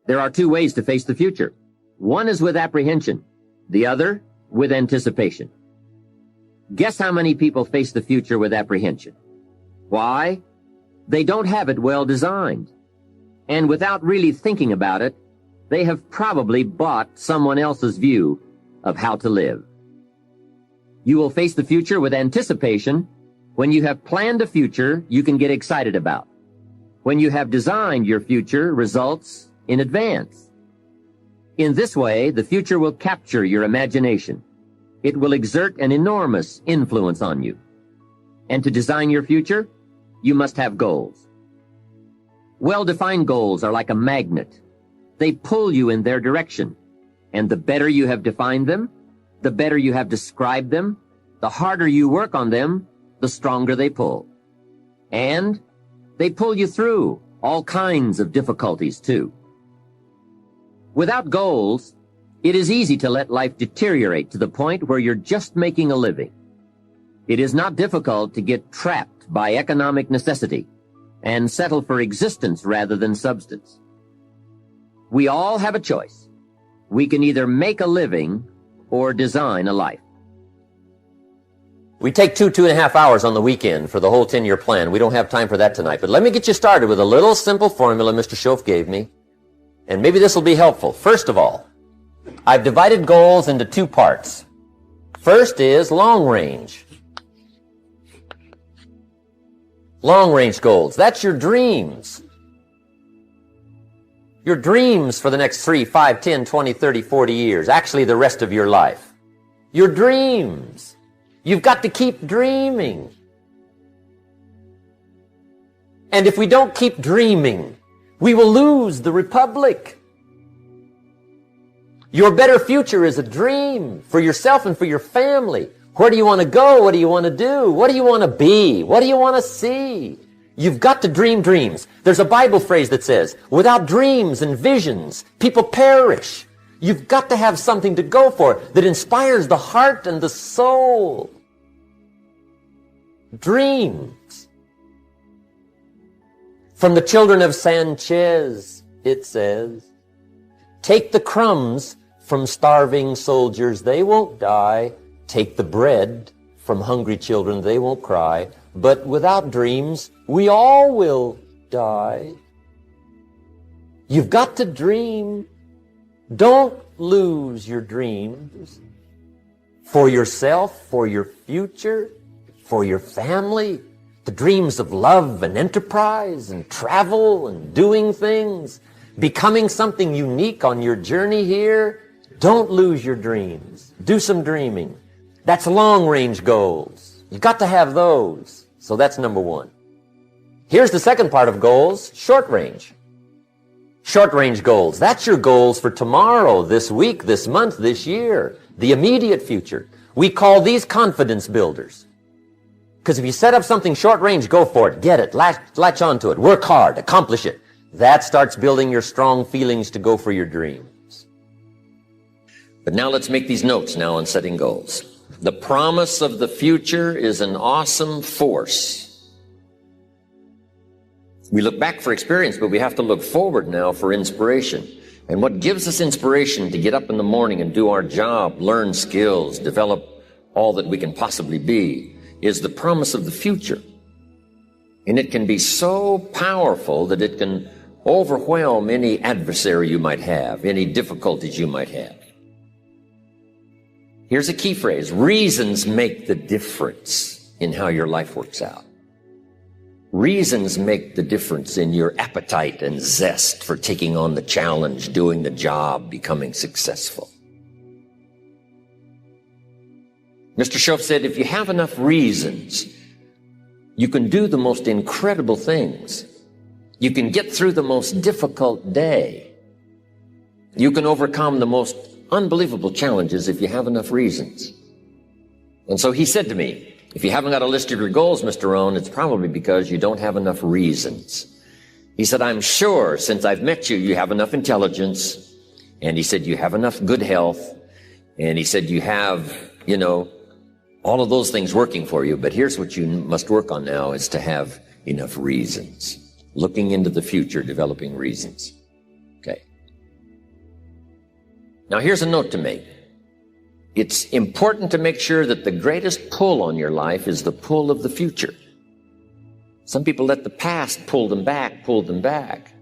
There are two ways to face the future. One is with apprehension, the other with anticipation. Guess how many people face the future with apprehension? Why? They don't have it well designed. And without really thinking about it, they have probably bought someone else's view of how to live. You will face the future with anticipation when you have planned a future you can get excited about, when you have designed your future results in advance. In this way, the future will capture your imagination. It will exert an enormous influence on you. And to design your future, you must have goals. Well-defined goals are like a magnet. They pull you in their direction. And the better you have defined them, the better you have described them, the harder you work on them, the stronger they pull. And they pull you through all kinds of difficulties, too. Without goals, it is easy to let life deteriorate to the point where you're just making a living. It is not difficult to get trapped by economic necessity and settle for existence rather than substance. We all have a choice. We can either make a living or design a life. We take 2.5 hours on the weekend for the whole 10-year plan. We don't have time for that tonight. But let me get you started with a little simple formula Mr. Schoaf gave me. And maybe this will be helpful. First of all, I've divided goals into two parts. First is long range. Long range goals. That's your dreams. Your dreams for the next 3, 5, 10, 20, 30, 40 years. Actually, the rest of your life. Your dreams. You've got to keep dreaming. And if we don't keep dreaming, we will lose the republic. Your better future is a dream for yourself and for your family. Where do you want to go? What do you want to do? What do you want to be? What do you want to see? You've got to dream dreams. There's a Bible phrase that says, without dreams and visions, people perish. You've got to have something to go for that inspires the heart and the soul. Dreams. From the children of Sanchez, it says, take the crumbs from starving soldiers, they won't die. Take the bread from hungry children, they won't cry. But without dreams, we all will die. You've got to dream. Don't lose your dreams for yourself, for your future, for your family. The dreams of love and enterprise and travel and doing things, becoming something unique on your journey here. Don't lose your dreams. Do some dreaming. That's long-range goals. You've got to have those. So that's number one. Here's the second part of goals, short range. Short-range goals. That's your goals for tomorrow, this week, this month, this year, the immediate future. We call these confidence builders. Because if you set up something short-range, go for it, get it, latch onto it, work hard, accomplish it. That starts building your strong feelings to go for your dreams. But now let's make these notes now on setting goals. The promise of the future is an awesome force. We look back for experience, but we have to look forward now for inspiration. And what gives us inspiration to get up in the morning and do our job, learn skills, develop all that we can possibly be, is the promise of the future. And it can be so powerful that it can overwhelm any adversary you might have, any difficulties you might have. Here's a key phrase. Reasons make the difference in how your life works out. Reasons make the difference in your appetite and zest for taking on the challenge, doing the job, becoming successful. Mr. Schoaf said, if you have enough reasons, you can do the most incredible things. You can get through the most difficult day. You can overcome the most unbelievable challenges if you have enough reasons. And so he said to me, if you haven't got a list of your goals, Mr. Rohn, it's probably because you don't have enough reasons. He said, I'm sure since I've met you, you have enough intelligence. And he said, you have enough good health. And he said, you have, all of those things working for you. But here's what you must work on now is to have enough reasons. Looking into the future, developing reasons. Okay. Now here's a note to make. It's important to make sure that the greatest pull on your life is the pull of the future. Some people let the past pull them back.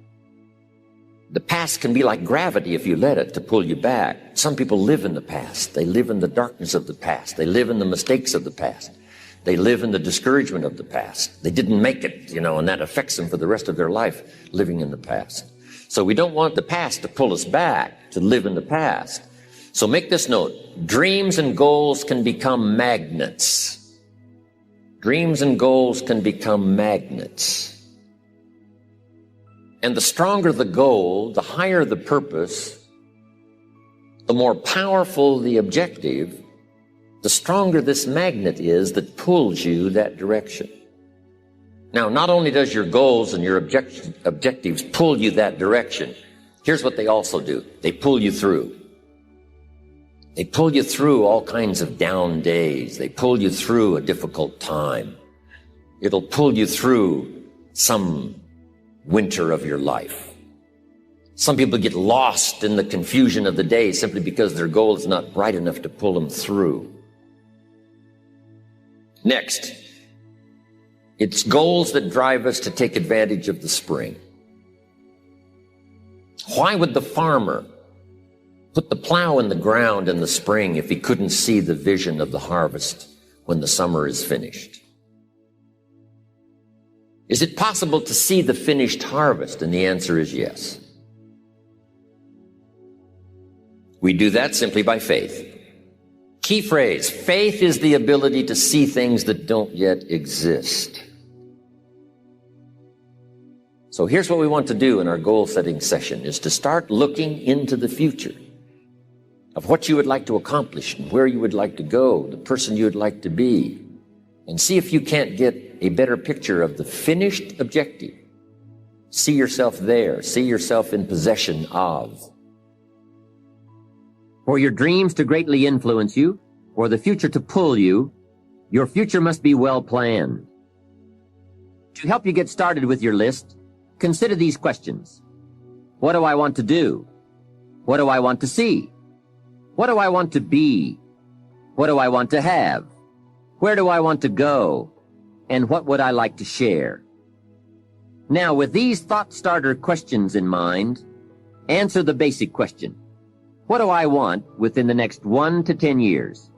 The past can be like gravity if you let it to pull you back. Some people live in the past. They live in the darkness of the past. They live in the mistakes of the past. They live in the discouragement of the past. They didn't make it, and that affects them for the rest of their life, living in the past. So we don't want the past to pull us back, to live in the past. So make this note. Dreams and goals can become magnets. Dreams and goals can become magnets. And the stronger the goal, the higher the purpose, the more powerful the objective, the stronger this magnet is that pulls you that direction. Now, not only does your goals and your objectives pull you that direction, here's what they also do. They pull you through. They pull you through all kinds of down days. They pull you through a difficult time. It'll pull you through some winter of your life. Some people get lost in the confusion of the day simply because their goal is not bright enough to pull them through. Next, it's goals that drive us to take advantage of the spring. Why would the farmer put the plow in the ground in the spring if he couldn't see the vision of the harvest when the summer is finished? Is it possible to see the finished harvest? And the answer is yes. We do that simply by faith. Key phrase, faith is the ability to see things that don't yet exist. So here's what we want to do in our goal setting session, is to start looking into the future of what you would like to accomplish and where you would like to go, the person you would like to be, and see if you can't get a better picture of the finished objective. See yourself there. See yourself in possession of. For your dreams to greatly influence you, or the future to pull you, your future must be well planned. To help you get started with your list, consider these questions. What do I want to do? What do I want to see? What do I want to be? What do I want to have? Where do I want to go? And what would I like to share? Now, with these thought starter questions in mind, answer the basic question. What do I want within the next 1 to 10 years?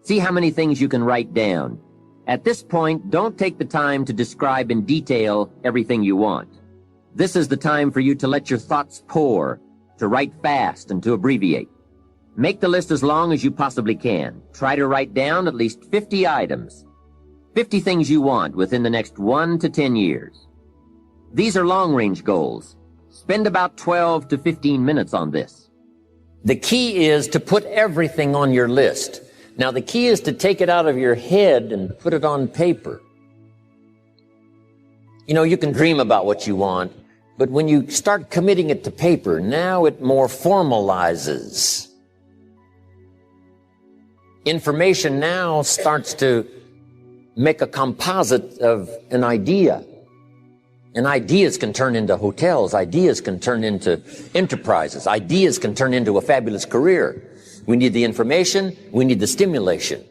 See how many things you can write down. At this point, don't take the time to describe in detail everything you want. This is the time for you to let your thoughts pour, to write fast and to abbreviate. Make the list as long as you possibly can. Try to write down at least 50 items. 50 things you want within the next 1 to 10 years. These are long-range goals. Spend about 12 to 15 minutes on this. The key is to put everything on your list. Now, the key is to take it out of your head and put it on paper. You can dream about what you want, but when you start committing it to paper, now it more formalizes. Information now starts to make a composite of an idea. And ideas can turn into hotels. Ideas can turn into enterprises. Ideas can turn into a fabulous career. We need the information. We need the stimulation.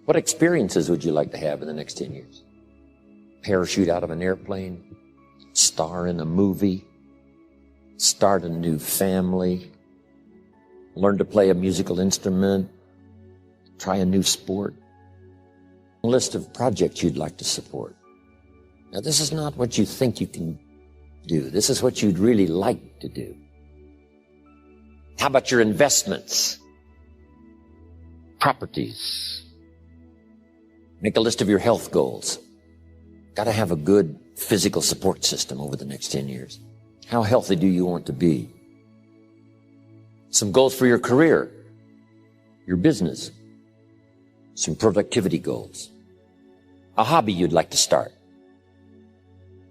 What experiences would you like to have in the next 10 years? Parachute out of an airplane, star in a movie, start a new family, learn to play a musical instrument, try a new sport. A list of projects you'd like to support. Now, this is not what you think you can do. This is what you'd really like to do. How about your investments? Properties. Make a list of your health goals. Got to have a good physical support system over the next 10 years. How healthy do you want to be? Some goals for your career, your business, some productivity goals. A hobby you'd like to start.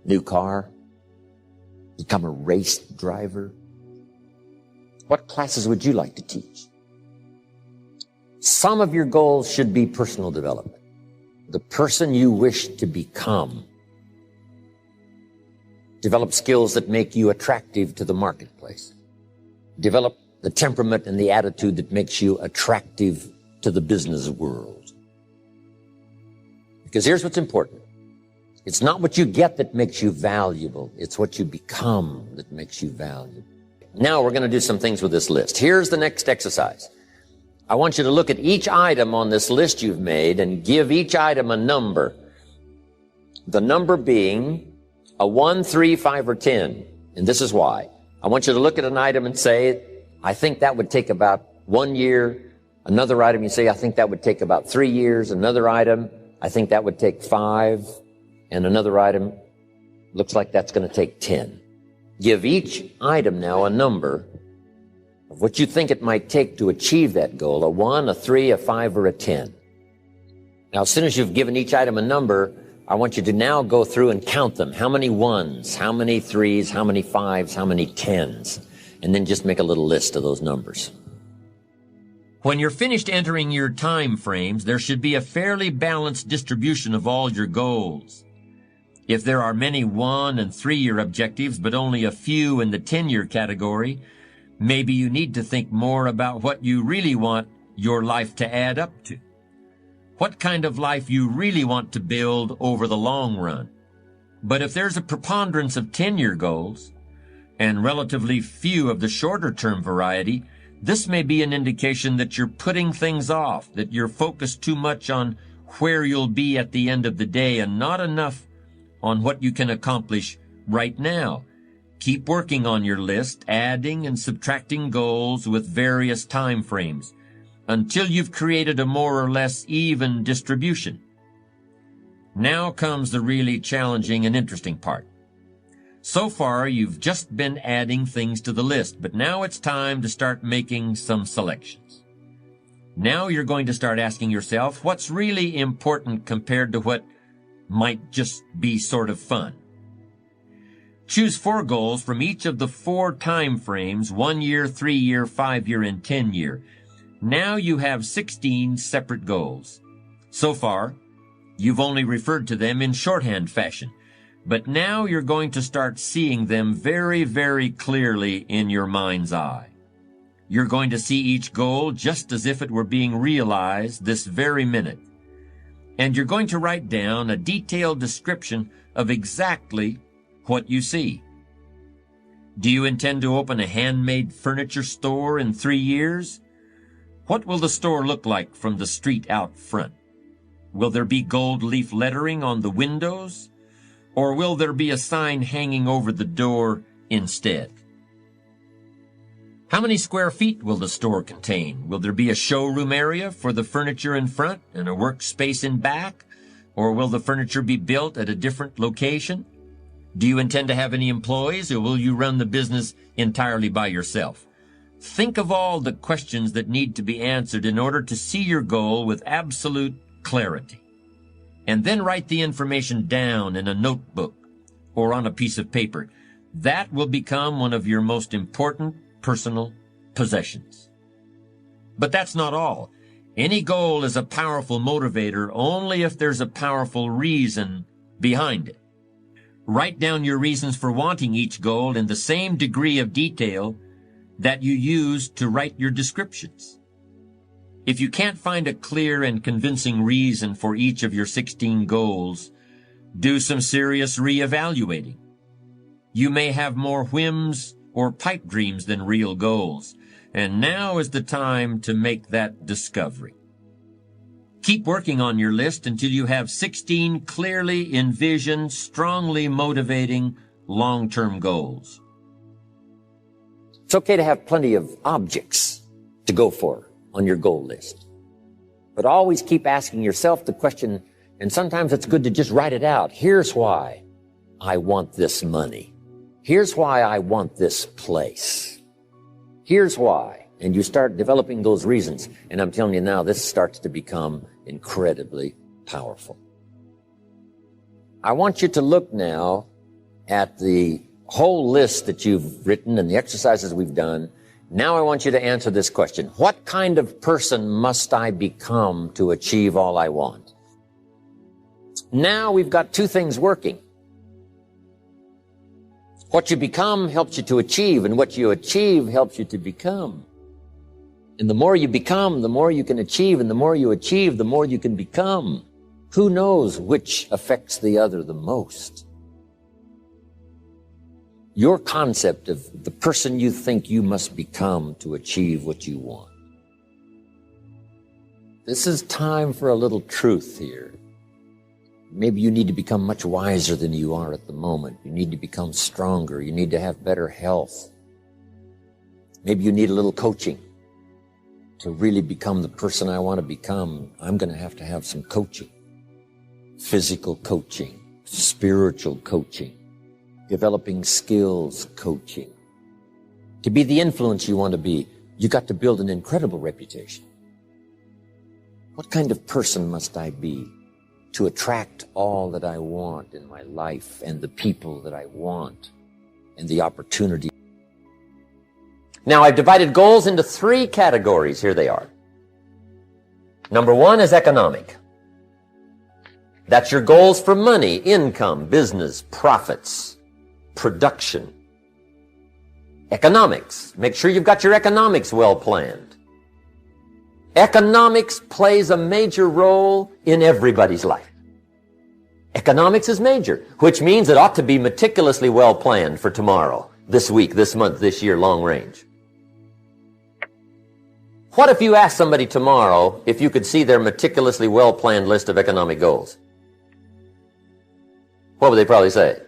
New car, become a race driver. What classes would you like to teach? Some of your goals should be personal development. The person you wish to become. Develop skills that make you attractive to the marketplace. develop the temperament and the attitude that makes you attractive to the business world. Because here's what's important. It's not what you get that makes you valuable. It's what you become that makes you valuable. Now we're going to do some things with this list. Here's the next exercise. I want you to look at each item on this list you've made and give each item a number. The number being a 1, 3, 5, or 10. And this is why. I want you to look at an item and say, I think that would take about 1 year. Another item, you say, I think that would take about 3 years. Another item, I think that would take 5. And another item, looks like that's going to take 10. Give each item now a number of what you think it might take to achieve that goal, a 1, a 3, a 5, or a 10. Now, as soon as you've given each item a number, I want you to now go through and count them. How many 1s, how many 3s, how many 5s, how many 10s? And then just make a little list of those numbers. When you're finished entering your time frames, there should be a fairly balanced distribution of all your goals. If there are many 1- and 3-year objectives, but only a few in the 10-year category, maybe you need to think more about what you really want your life to add up to. What kind of life you really want to build over the long run. But if there's a preponderance of 10-year goals and relatively few of the shorter-term variety, this may be an indication that you're putting things off, that you're focused too much on where you'll be at the end of the day and not enough on what you can accomplish right now. Keep working on your list, adding and subtracting goals with various time frames until you've created a more or less even distribution. Now comes the really challenging and interesting part. So far, you've just been adding things to the list, but now it's time to start making some selections. Now you're going to start asking yourself, what's really important compared to what might just be sort of fun? Choose 4 goals from each of the 4 time frames, 1 year, 3 year, 5 year, and 10 year. Now you have 16 separate goals. So far, you've only referred to them in shorthand fashion, but now you're going to start seeing them very, very clearly in your mind's eye. You're going to see each goal just as if it were being realized this very minute. And you're going to write down a detailed description of exactly what you see. Do you intend to open a handmade furniture store in 3 years? What will the store look like from the street out front? Will there be gold leaf lettering on the windows? Or will there be a sign hanging over the door instead? How many square feet will the store contain? Will there be a showroom area for the furniture in front and a workspace in back? Or will the furniture be built at a different location? Do you intend to have any employees, or will you run the business entirely by yourself? Think of all the questions that need to be answered in order to see your goal with absolute clarity. And then write the information down in a notebook or on a piece of paper. That will become one of your most important personal possessions. But that's not all. Any goal is a powerful motivator only if there's a powerful reason behind it. Write down your reasons for wanting each goal in the same degree of detail that you use to write your descriptions. If you can't find a clear and convincing reason for each of your 16 goals, do some serious reevaluating. You may have more whims or pipe dreams than real goals, and now is the time to make that discovery. Keep working on your list until you have 16 clearly envisioned, strongly motivating, long-term goals. It's okay to have plenty of objects to go for on your goal list. But always keep asking yourself the question, and sometimes it's good to just write it out. Here's why I want this money. Here's why I want this place. Here's why. And you start developing those reasons. And I'm telling you now, this starts to become incredibly powerful. I want you to look now at the whole list that you've written and the exercises we've done. Now I want you to answer this question. What kind of person must I become to achieve all I want? Now we've got 2 things working. What you become helps you to achieve, and what you achieve helps you to become. And the more you become, the more you can achieve, and the more you achieve, the more you can become. Who knows which affects the other the most? Your concept of the person you think you must become to achieve what you want. This is time for a little truth here. Maybe you need to become much wiser than you are at the moment. You need to become stronger. You need to have better health. Maybe you need a little coaching. To really become the person I want to become, I'm going to have some coaching. Physical coaching, spiritual coaching, developing skills coaching. To be the influence you want to be, you got to build an incredible reputation. What kind of person must I be to attract all that I want in my life and the people that I want and the opportunity? Now, I've divided goals into 3 categories. Here they are. Number 1 is economic. That's your goals for money, income, business, profits, production. Economics. Make sure you've got your economics well planned. Economics plays a major role in everybody's life. Economics is major, which means it ought to be meticulously well planned for tomorrow, this week, this month, this year, long range. What if you asked somebody tomorrow if you could see their meticulously well-planned list of economic goals? What would they probably say?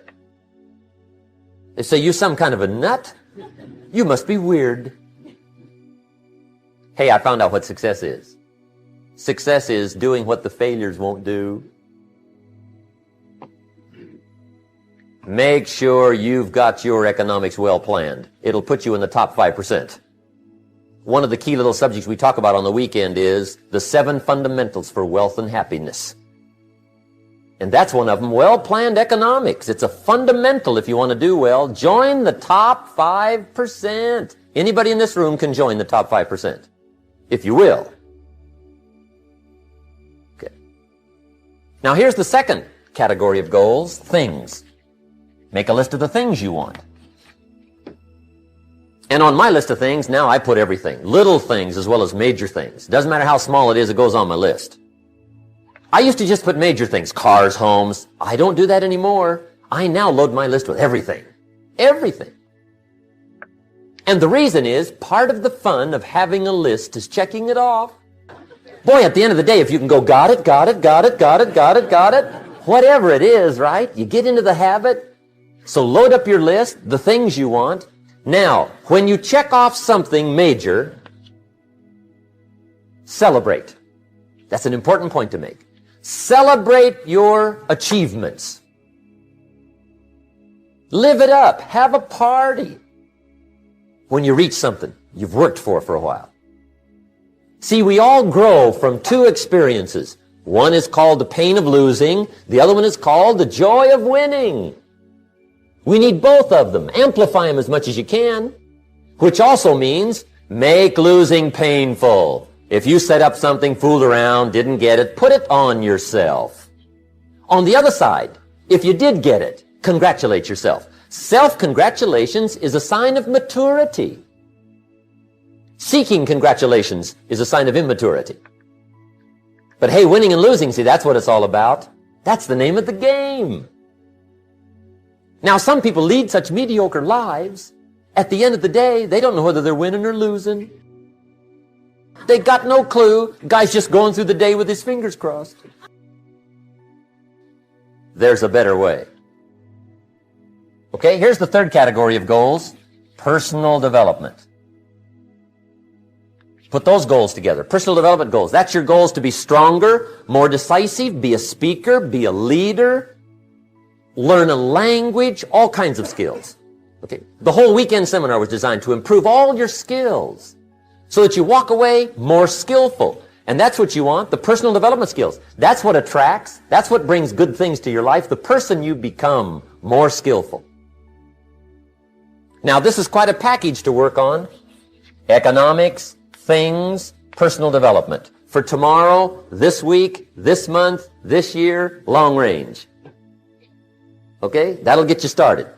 They say, you some kind of a nut? You must be weird. Hey, I found out what success is. Success is doing what the failures won't do. Make sure you've got your economics well planned. It'll put you in the top 5%. One of the key little subjects we talk about on the weekend is the 7 fundamentals for wealth and happiness. And that's one of them, well-planned economics. It's a fundamental if you want to do well. Join the top 5%. Anybody in this room can join the top 5%, if you will. Okay. Now here's the second category of goals, things. Make a list of the things you want. And on my list of things, now I put everything. Little things as well as major things. Doesn't matter how small it is, it goes on my list. I used to just put major things, cars, homes. I don't do that anymore. I now load my list with everything. Everything. And the reason is, part of the fun of having a list is checking it off. Boy, at the end of the day, if you can go, got it, got it, got it, got it, got it, got it, whatever it is, right? You get into the habit. So load up your list, the things you want. Now, when you check off something major, celebrate. That's an important point to make. Celebrate your achievements. Live it up. Have a party when you reach something you've worked for a while. See, we all grow from 2 experiences. One is called the pain of losing. The other one is called the joy of winning. We need both of them. Amplify them as much as you can, which also means make losing painful. If you set up something, fooled around, didn't get it, put it on yourself. On the other side, if you did get it, congratulate yourself. Self-congratulations is a sign of maturity. Seeking congratulations is a sign of immaturity. But hey, winning and losing, see, that's what it's all about. That's the name of the game. Now, some people lead such mediocre lives, at the end of the day, they don't know whether they're winning or losing. They got no clue. Guy's just going through the day with his fingers crossed. There's a better way. Okay, here's the third category of goals, personal development. Put those goals together. Personal development goals. That's your goals to be stronger, more decisive, be a speaker, be a leader, learn a language, all kinds of skills. Okay, the whole weekend seminar was designed to improve all your skills so that you walk away more skillful. And that's what you want, the personal development skills. That's what attracts, that's what brings good things to your life, the person you become more skillful. Now, this is quite a package to work on. Economics, things, personal development. For tomorrow, this week, this month, this year, long range. Okay? That'll get you started.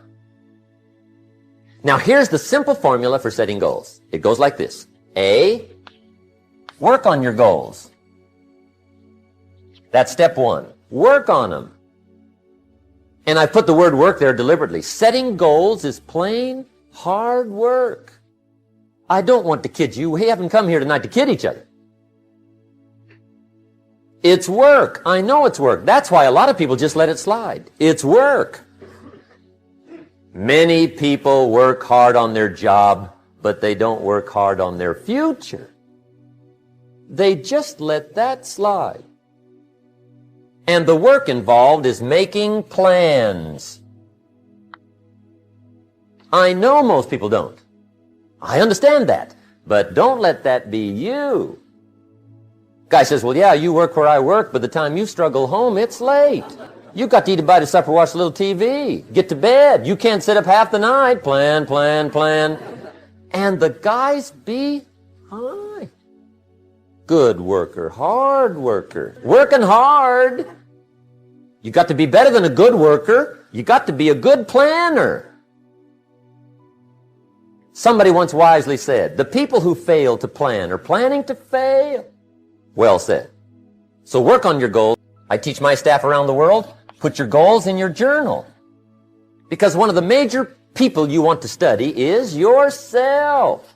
Now here's the simple formula for setting goals. It goes like this. A, work on your goals. That's step one. Work on them. And I put the word work there deliberately. Setting goals is plain hard work. I don't want to kid you. We haven't come here tonight to kid each other. It's work. I know it's work. That's why a lot of people just let it slide. It's work. Many people work hard on their job, but they don't work hard on their future. They just let that slide. And the work involved is making plans. I know most people don't. I understand that. But don't let that be you. Guy says, well, yeah, you work where I work, but the time you struggle home, it's late. You've got to eat a bite of supper, watch a little TV, get to bed. You can't sit up half the night. Plan, plan, plan. And the guy's behind. Good worker, hard worker, working hard. You got to be better than a good worker. You got to be a good planner. Somebody once wisely said, the people who fail to plan are planning to fail. Well said. So work on your goals. I teach my staff around the world, put your goals in your journal. Because one of the major people you want to study is yourself.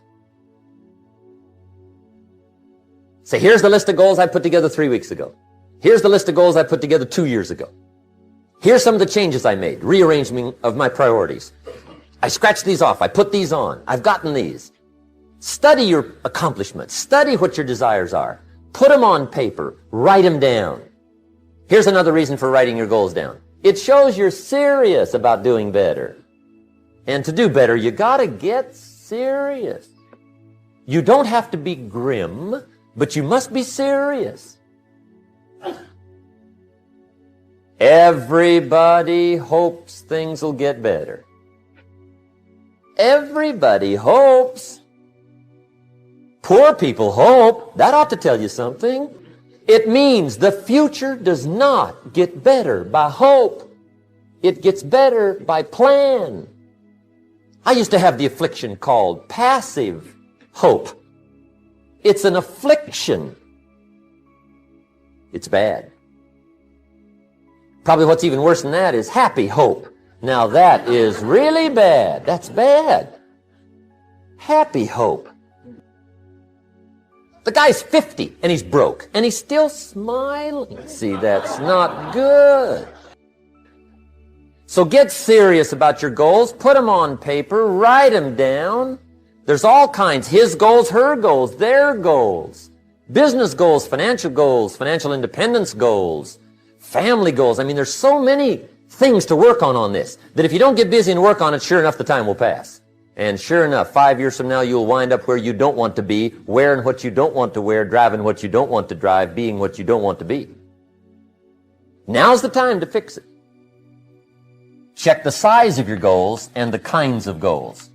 Say, here's the list of goals I put together 3 weeks ago. Here's the list of goals I put together 2 years ago. Here's some of the changes I made, rearrangement of my priorities. I scratched these off. I put these on. I've gotten these. Study your accomplishments. Study what your desires are. Put them on paper. Write them down. Here's another reason for writing your goals down. It shows you're serious about doing better. And to do better, you gotta get serious. You don't have to be grim, but you must be serious. Everybody hopes things will get better. Everybody hopes. Poor people hope. That ought to tell you something. It means the future does not get better by hope. It gets better by plan. I used to have the affliction called passive hope. It's an affliction. It's bad. Probably what's even worse than that is happy hope. Now that is really bad. That's bad. Happy hope. The guy's 50 and he's broke and he's still smiling. See, that's not good. So get serious about your goals. Put them on paper. Write them down. There's all kinds. His goals, her goals, their goals. Business goals, financial independence goals, family goals. I mean, there's so many things to work on this, that if you don't get busy and work on it, sure enough, the time will pass. And sure enough, 5 years from now, you'll wind up where you don't want to be, wearing what you don't want to wear, driving what you don't want to drive, being what you don't want to be. Now's the time to fix it. Check the size of your goals and the kinds of goals.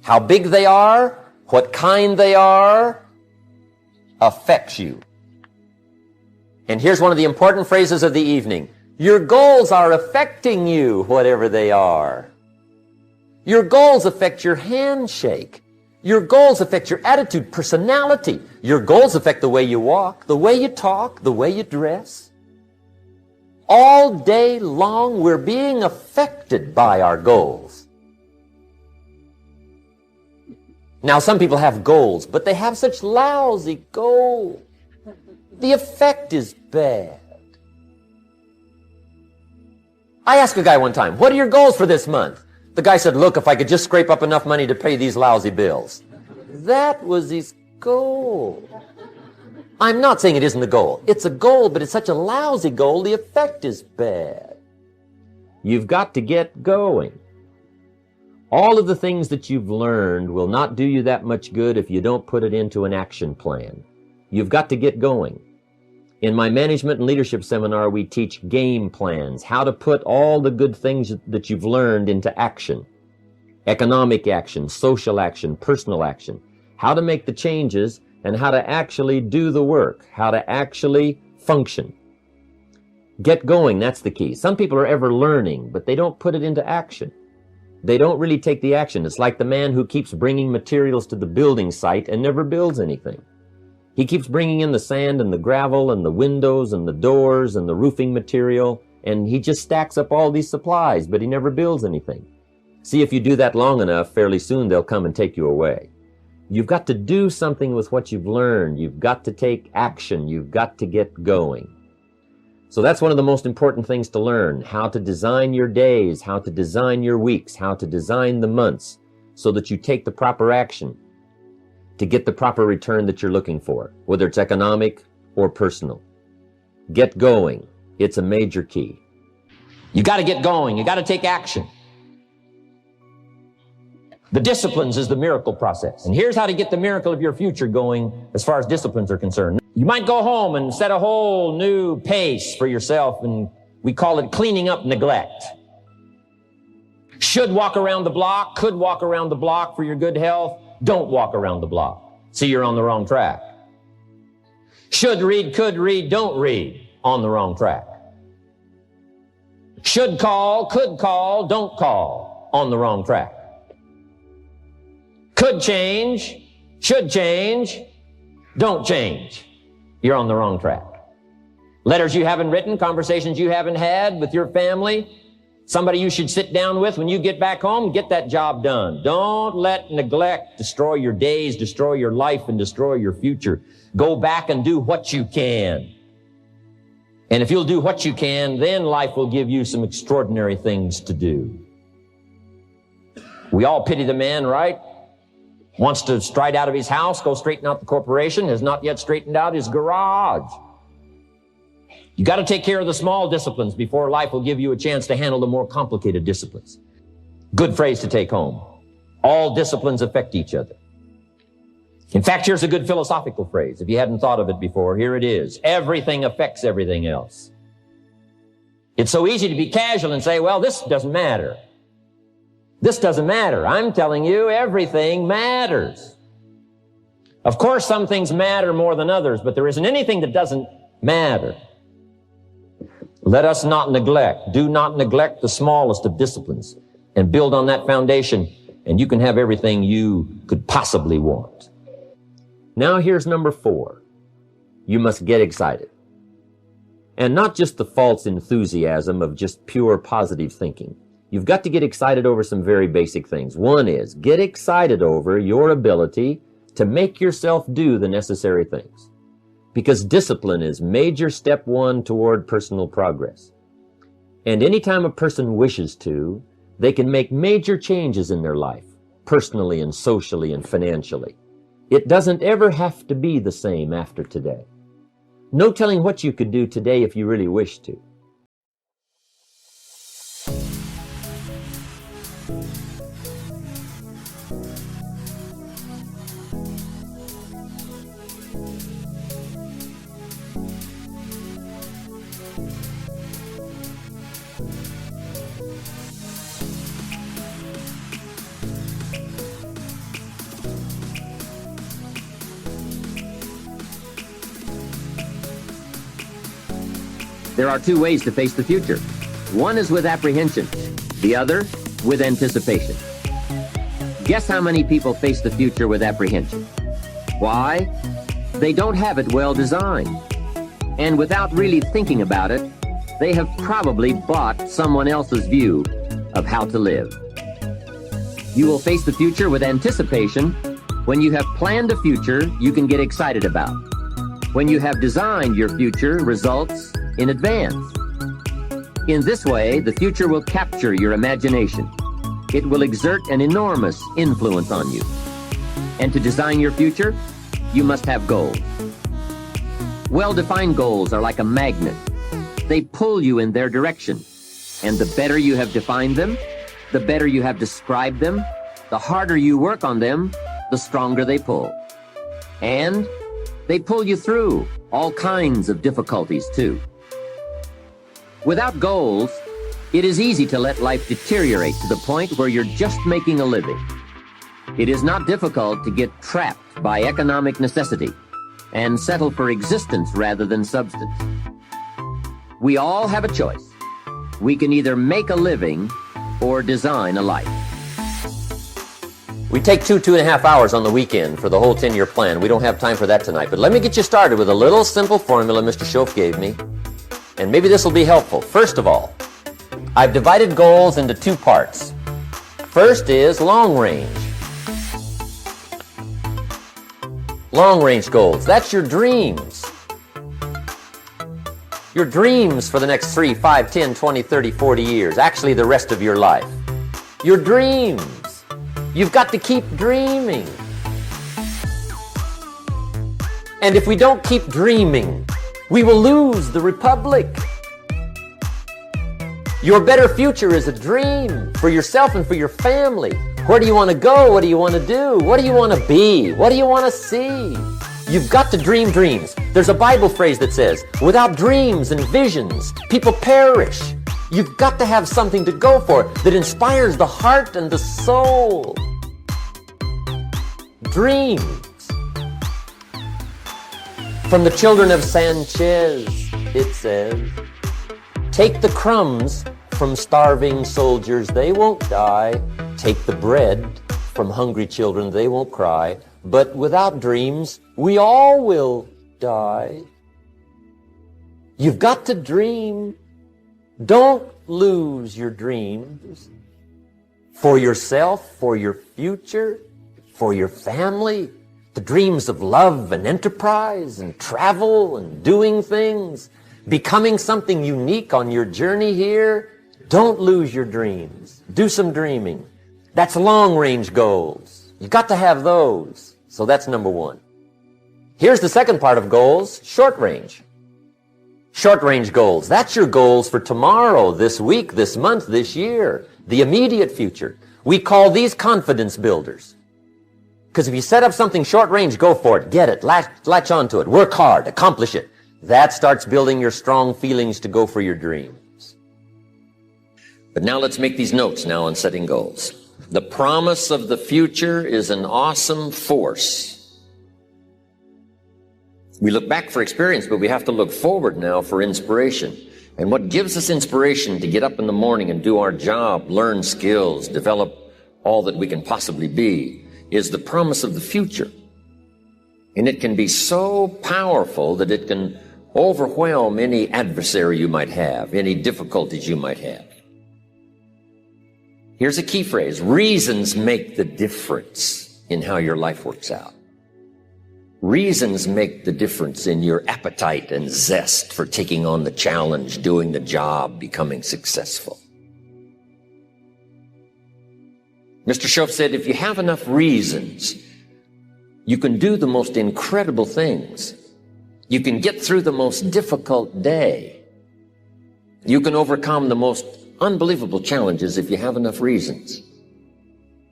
How big they are, what kind they are, affects you. And here's one of the important phrases of the evening. Your goals are affecting you, whatever they are. Your goals affect your handshake. Your goals affect your attitude, personality. Your goals affect the way you walk, the way you talk, the way you dress. All day long, we're being affected by our goals. Now, some people have goals, but they have such lousy goals. The effect is bad. I asked a guy one time, what are your goals for this month? The guy said, look, if I could just scrape up enough money to pay these lousy bills. That was his goal. I'm not saying it isn't a goal. It's a goal, but it's such a lousy goal, the effect is bad. You've got to get going. All of the things that you've learned will not do you that much good if you don't put it into an action plan. You've got to get going. In my management and leadership seminar, we teach game plans, how to put all the good things that you've learned into action. Economic action, social action, personal action. How to make the changes and how to actually do the work, how to actually function. Get going, that's the key. Some people are ever learning, but they don't put it into action. They don't really take the action. It's like the man who keeps bringing materials to the building site and never builds anything. He keeps bringing in the sand and the gravel and the windows and the doors and the roofing material, and he just stacks up all these supplies, but he never builds anything. See, if you do that long enough, fairly soon they'll come and take you away. You've got to do something with what you've learned. You've got to take action. You've got to get going. So that's one of the most important things to learn, how to design your days, how to design your weeks, how to design the months so that you take the proper action to get the proper return that you're looking for, whether it's economic or personal. Get going. It's a major key. You got to get going. You got to take action. The disciplines is the miracle process. And here's how to get the miracle of your future going as far as disciplines are concerned. You might go home and set a whole new pace for yourself, and we call it cleaning up neglect. Should walk around the block, could walk around the block for your good health. Don't walk around the block. See, you're on the wrong track. Should read, could read, don't read. On the wrong track. Should call, could call, don't call. On the wrong track. Could change, should change, don't change. You're on the wrong track. Letters you haven't written, conversations you haven't had with your family, somebody you should sit down with when you get back home, get that job done. Don't let neglect destroy your days, destroy your life, and destroy your future. Go back and do what you can. And if you'll do what you can, then life will give you some extraordinary things to do. We all pity the man, right? Wants to stride out of his house, go straighten out the corporation, has not yet straightened out his garage. You got to take care of the small disciplines before life will give you a chance to handle the more complicated disciplines. Good phrase to take home. All disciplines affect each other. In fact, here's a good philosophical phrase. If you hadn't thought of it before, here it is. Everything affects everything else. It's so easy to be casual and say, well, this doesn't matter. This doesn't matter. I'm telling you, everything matters. Of course, some things matter more than others, but there isn't anything that doesn't matter. Let us not neglect. Do not neglect the smallest of disciplines and build on that foundation, and you can have everything you could possibly want. Now here's number 4. You must get excited. And not just the false enthusiasm of just pure positive thinking. You've got to get excited over some very basic things. One is, get excited over your ability to make yourself do the necessary things. Because discipline is major step 1 toward personal progress. And anytime a person wishes to, they can make major changes in their life, personally and socially and financially. It doesn't ever have to be the same after today. No telling what you could do today if you really wish to. There are 2 ways to face the future. One is with apprehension, the other with anticipation. Guess how many people face the future with apprehension? Why? They don't have it well designed. And without really thinking about it, they have probably bought someone else's view of how to live. You will face the future with anticipation when you have planned a future you can get excited about. When you have designed your future results in advance. In this way, the future will capture your imagination. It will exert an enormous influence on you. And to design your future, you must have goals. Well-defined goals are like a magnet. They pull you in their direction. And the better you have defined them, the better you have described them, the harder you work on them, the stronger they pull. And they pull you through all kinds of difficulties, too. Without goals, it is easy to let life deteriorate to the point where you're just making a living. It is not difficult to get trapped by economic necessity and settle for existence rather than substance. We all have a choice. We can either make a living or design a life. We take 2.5 hours on the weekend for the whole 10-year plan. We don't have time for that tonight. But let me get you started with a little simple formula Mr. Schoaf gave me. And maybe this will be helpful. First of all, I've divided goals into 2 parts. First is long range. Long range goals. That's your dreams. Your dreams for the next 3, 5, 10, 20, 30, 40 years. Actually, the rest of your life. Your dreams. You've got to keep dreaming. And if we don't keep dreaming, we will lose the republic. Your better future is a dream for yourself and for your family. Where do you want to go? What do you want to do? What do you want to be? What do you want to see? You've got to dream dreams. There's a Bible phrase that says, without dreams and visions, people perish. You've got to have something to go for that inspires the heart and the soul. Dreams. From the children of Sanchez, it says, take the crumbs from starving soldiers, they won't die. Take the bread from hungry children, they won't cry. But without dreams, we all will die. You've got to dream. Don't lose your dreams for yourself, for your future, for your family. The dreams of love and enterprise and travel and doing things, becoming something unique on your journey here. Don't lose your dreams. Do some dreaming. That's long-range goals. You've got to have those. So that's number 1. Here's the second part of goals, short range. Short-range goals. That's your goals for tomorrow, this week, this month, this year, the immediate future. We call these confidence builders. Because if you set up something short-range, go for it, get it, latch onto it, work hard, accomplish it. That starts building your strong feelings to go for your dreams. But now let's make these notes now on setting goals. The promise of the future is an awesome force. We look back for experience, but we have to look forward now for inspiration. And what gives us inspiration to get up in the morning and do our job, learn skills, develop all that we can possibly be, is the promise of the future. And it can be so powerful that it can overwhelm any adversary you might have, any difficulties you might have. Here's a key phrase. Reasons make the difference in how your life works out. Reasons make the difference in your appetite and zest for taking on the challenge, doing the job, becoming successful. Mr. Schoaf said, if you have enough reasons, you can do the most incredible things. You can get through the most difficult day. You can overcome the most unbelievable challenges if you have enough reasons.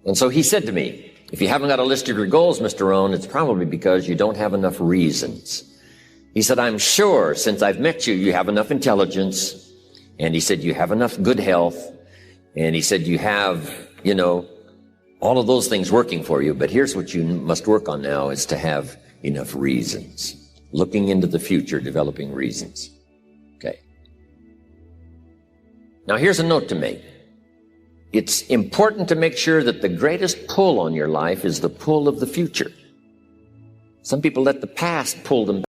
And so he said to me, if you haven't got a list of your goals, Mr. Rohn, it's probably because you don't have enough reasons. He said, I'm sure since I've met you, you have enough intelligence. And he said, you have enough good health. And he said, you have, all of those things working for you. But here's what you must work on now is to have enough reasons. Looking into the future, developing reasons. Okay. Now here's a note to make. It's important to make sure that the greatest pull on your life is the pull of the future. Some people let the past pull them back.